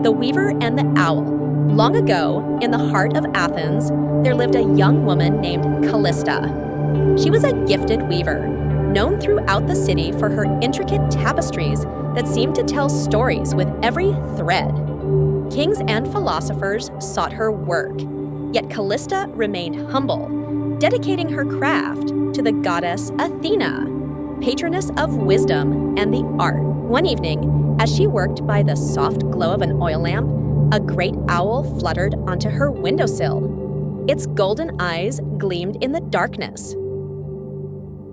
The Weaver and the Owl. Long ago, in the heart of Athens, there lived a young woman named Callista. She was a gifted weaver, known throughout the city for her intricate tapestries that seemed to tell stories with every thread. Kings and philosophers sought her work, yet Callista remained humble, dedicating her craft to the goddess Athena, patroness of wisdom and the art. One evening, as she worked by the soft glow of an oil lamp, a great owl fluttered onto her windowsill. Its golden eyes gleamed in the darkness.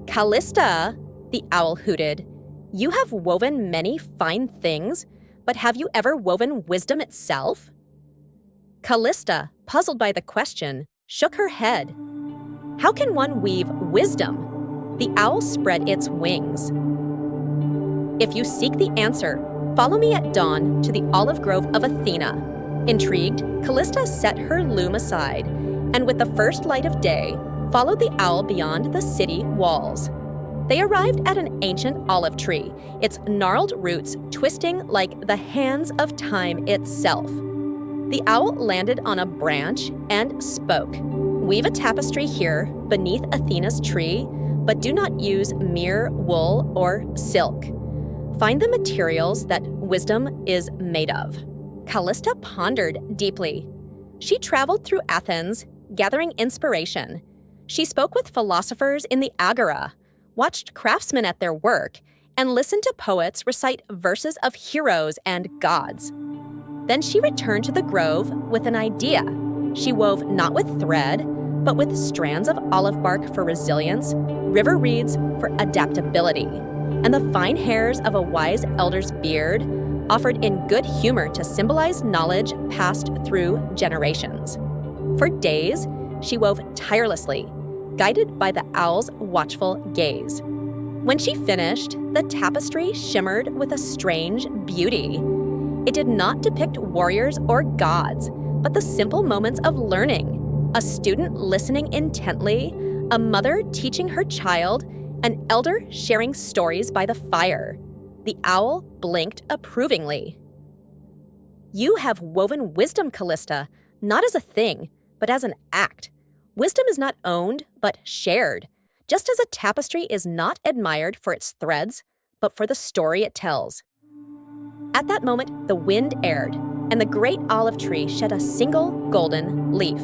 "Callista," the owl hooted, "you have woven many fine things, but have you ever woven wisdom itself?" Callista, puzzled by the question, shook her head. "How can one weave wisdom?" The owl spread its wings. "If you seek the answer, follow me at dawn to the olive grove of Athena." Intrigued, Callista set her loom aside, and with the first light of day, followed the owl beyond the city walls. They arrived at an ancient olive tree, its gnarled roots twisting like the hands of time itself. The owl landed on a branch and spoke. "Weave a tapestry here, beneath Athena's tree, but do not use mere wool or silk. Find the materials that wisdom is made of." Callista pondered deeply. She traveled through Athens, gathering inspiration. She spoke with philosophers in the agora, watched craftsmen at their work, and listened to poets recite verses of heroes and gods. Then she returned to the grove with an idea. She wove not with thread, but with strands of olive bark for resilience, river reeds for adaptability, and the fine hairs of a wise elder's beard, offered in good humor to symbolize knowledge passed through generations. For days, she wove tirelessly, guided by the owl's watchful gaze. When she finished, the tapestry shimmered with a strange beauty. It did not depict warriors or gods, but the simple moments of learning. A student listening intently, a mother teaching her child, an elder sharing stories by the fire. The owl blinked approvingly. "You have woven wisdom, Callista, not as a thing, but as an act. Wisdom is not owned, but shared, just as a tapestry is not admired for its threads, but for the story it tells." At that moment, the wind aired, and the great olive tree shed a single golden leaf.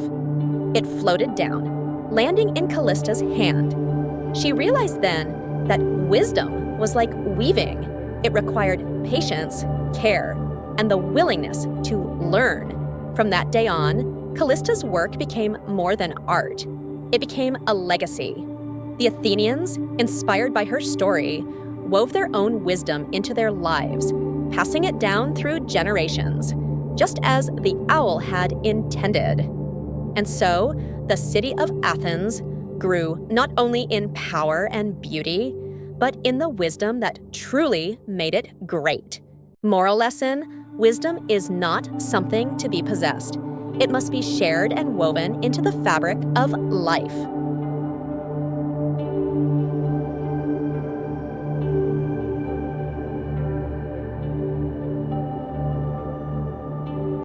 It floated down, landing in Callista's hand. She realized then that wisdom was like weaving. It required patience, care, and the willingness to learn. From that day on, Callista's work became more than art. It became a legacy. The Athenians, inspired by her story, wove their own wisdom into their lives, passing it down through generations, just as the owl had intended. And so, the city of Athens grew not only in power and beauty, but in the wisdom that truly made it great. Moral lesson: wisdom is not something to be possessed. It must be shared and woven into the fabric of life.